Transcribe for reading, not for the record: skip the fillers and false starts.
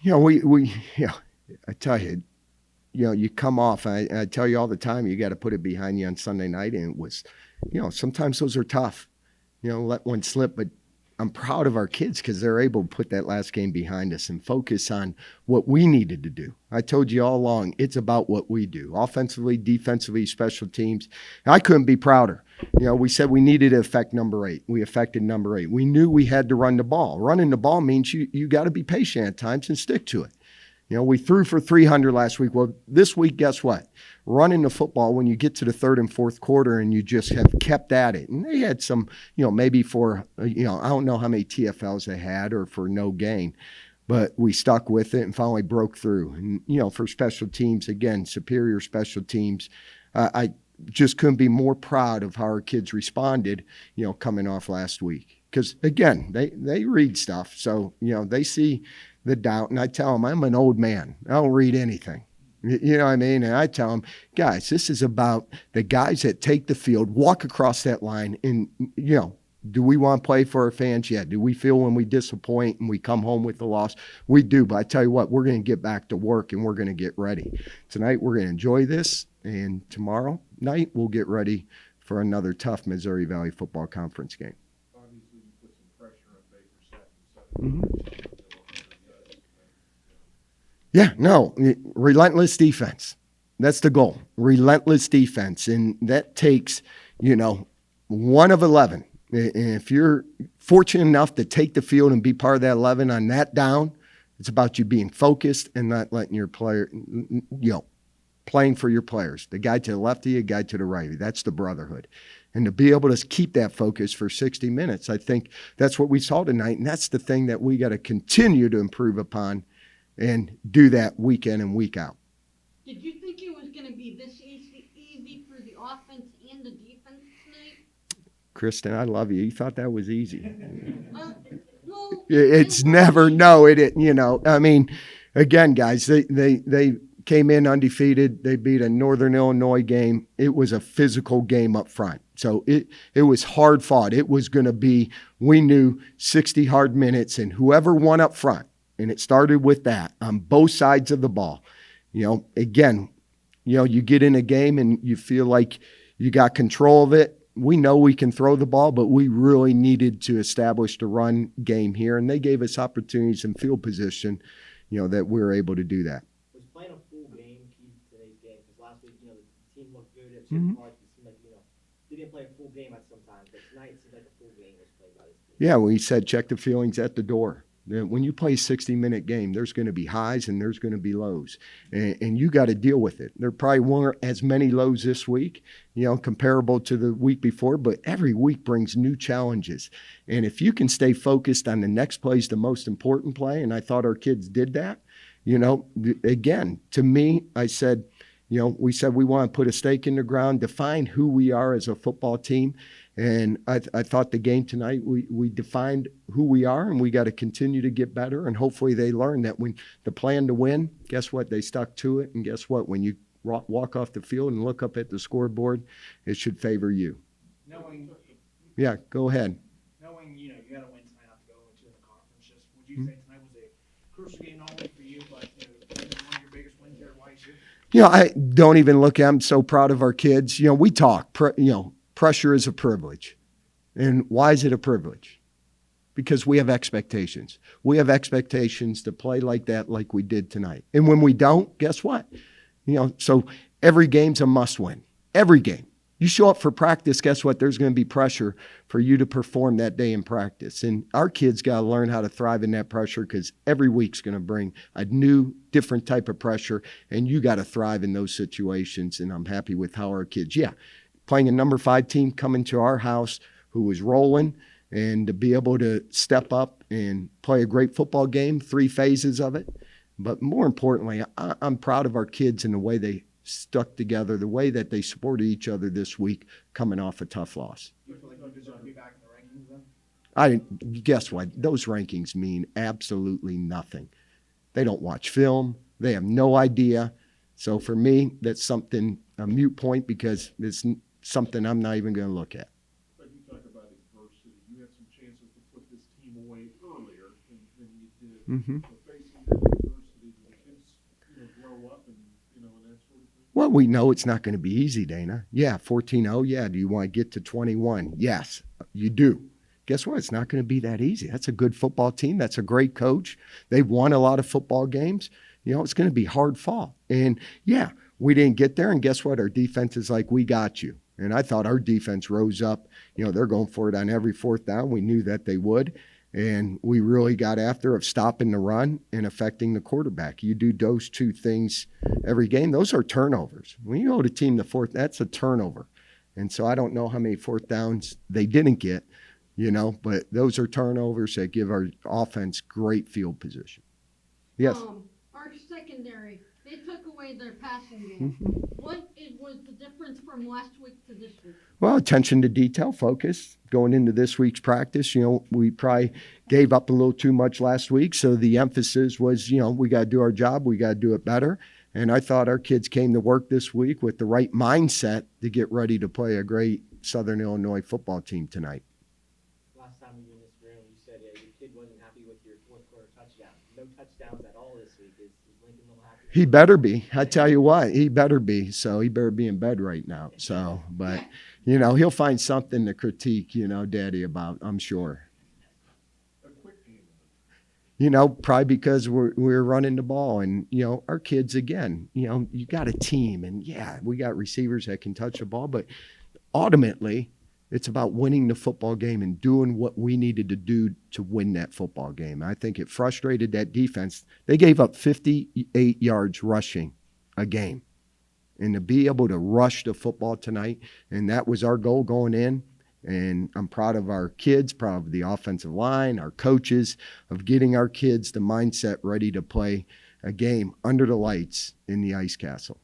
I tell you, you come off. I tell you all the time, you got to put it behind you on Sunday night, and it was, sometimes those are tough. Let one slip, but I'm proud of our kids because they're able to put that last game behind us and focus on what we needed to do. I told you all along, it's about what we do, offensively, defensively, special teams. I couldn't be prouder. We said we needed to affect number 8. We affected number 8. We knew we had to run the ball. Running the ball means you got to be patient at times and stick to it. We threw for 300 last week. Well, this week, guess what? Running the football, when you get to the third and fourth quarter and you just have kept at it. And they had some, maybe for, I don't know how many TFLs they had or for no gain, but we stuck with it and finally broke through. And, for special teams, again, superior special teams, I just couldn't be more proud of how our kids responded, coming off last week. Because, again, they read stuff. So, they see the doubt. And I tell them, I'm an old man. I don't read anything. You know what I mean? And I tell them, guys, this is about the guys that take the field, walk across that line, and, do we want to play for our fans? Yeah. Do we feel when we disappoint and we come home with the loss? We do. But I tell you what, we're going to get back to work and we're going to get ready. Tonight, we're going to enjoy this. And tomorrow night, we'll get ready for another tough Missouri Valley Football Conference game. Obviously, you put some pressure on Baker second. Yeah, no, relentless defense. That's the goal. Relentless defense. And that takes, 1 of 11. And if you're fortunate enough to take the field and be part of that 11 on that down, it's about you being focused and not letting your player, playing for your players. The guy to the left of you, the guy to the right of you. That's the brotherhood. And to be able to keep that focus for 60 minutes, I think that's what we saw tonight. And that's the thing that we got to continue to improve upon and do that week in and week out. Did you think it was going to be this easy for the offense and the defense tonight? Kristen, I love you. You thought that was easy. Well, it's never, no, it, I mean, again, guys, they came in undefeated. They beat a Northern Illinois game. It was a physical game up front. So it was hard fought. It was going to be, we knew 60 hard minutes, and whoever won up front, and it started with that on both sides of the ball. Again, you get in a game and you feel like you got control of it. We know we can throw the ball, but we really needed to establish the run game here. And they gave us opportunities in field position, that we were able to do that. Was playing a full game key to today's game? Because last week, the team looked good at certain parts. It seemed like, they didn't play a full game at some times. But tonight, it seemed like a full game was played by this team. Yeah, we said check the feelings at the door. When you play a 60-minute game, there's going to be highs and there's going to be lows. And you got to deal with it. There probably weren't as many lows this week, comparable to the week before, but every week brings new challenges. And if you can stay focused on the next play is the most important play, and I thought our kids did that, again, to me, I said, we said we want to put a stake in the ground, define who we are as a football team. And I thought the game tonight, we defined who we are, and we got to continue to get better. And hopefully they learn that when the plan to win, guess what? They stuck to it. And guess what? When you walk off the field and look up at the scoreboard, it should favor you. Yeah, go ahead. Knowing, you got to win tonight not to go into the conference, just would you say tonight was a crucial game not only for you, but one of your biggest wins here at YSU? I don't even look at. I'm so proud of our kids. We talk. Pressure is a privilege. And why is it a privilege? Because we have expectations. We have expectations to play like that, like we did tonight. And when we don't, guess what? So every game's a must win. Every game. You show up for practice, guess what? There's going to be pressure for you to perform that day in practice. And our kids got to learn how to thrive in that pressure, because every week's going to bring a new, different type of pressure, and you got to thrive in those situations. And I'm happy with how our kids, playing a number 5 team coming to our house who was rolling, and to be able to step up and play a great football game, 3 phases of it. But more importantly, I'm proud of our kids and the way they stuck together, the way that they supported each other this week coming off a tough loss. Do you feel like you deserve to be back in the rankings then? Guess what? Those rankings mean absolutely nothing. They don't watch film. They have no idea. So for me, that's a mute point, because it's something I'm not even going to look at. But you talk about adversity. You had some chances to put this team away earlier than you did. Mm-hmm. But facing that adversity grow up and, and that sort of thing? Well, we know it's not going to be easy, Dana. Yeah, 14-0. Yeah, do you want to get to 21? Yes, you do. Guess what? It's not going to be that easy. That's a good football team. That's a great coach. They've won a lot of football games. It's going to be hard fought. And, yeah, we didn't get there. And guess what? Our defense is like, we got you. And I thought our defense rose up. They're going for it on every fourth down. We knew that they would. And we really got after of stopping the run and affecting the quarterback. You do those two things every game. Those are turnovers. When you go to team the fourth, that's a turnover. And so I don't know how many fourth downs they didn't get, but those are turnovers that give our offense great field position. Yes. Our secondary, they took away their passing game. What was the difference from last week to this week? Well, attention to detail, focus. Going into this week's practice, we probably gave up a little too much last week. So the emphasis was, we got to do our job. We got to do it better. And I thought our kids came to work this week with the right mindset to get ready to play a great Southern Illinois football team tonight. Last time we were in this room, you said your kid wasn't happy with your fourth quarter touchdown. No touchdowns at all this week. Is Lincoln a little happy? He better be. I tell you what, he better be. So he better be in bed right now. So, but, he'll find something to critique, Daddy about, I'm sure. A quick game. Probably because we're running the ball and, our kids, again, you got a team and, yeah, we got receivers that can touch the ball, but ultimately it's about winning the football game and doing what we needed to do to win that football game. I think it frustrated that defense. They gave up 58 yards rushing a game. And to be able to rush the football tonight, and that was our goal going in, and I'm proud of our kids, proud of the offensive line, our coaches, of getting our kids the mindset ready to play a game under the lights in the Ice Castle.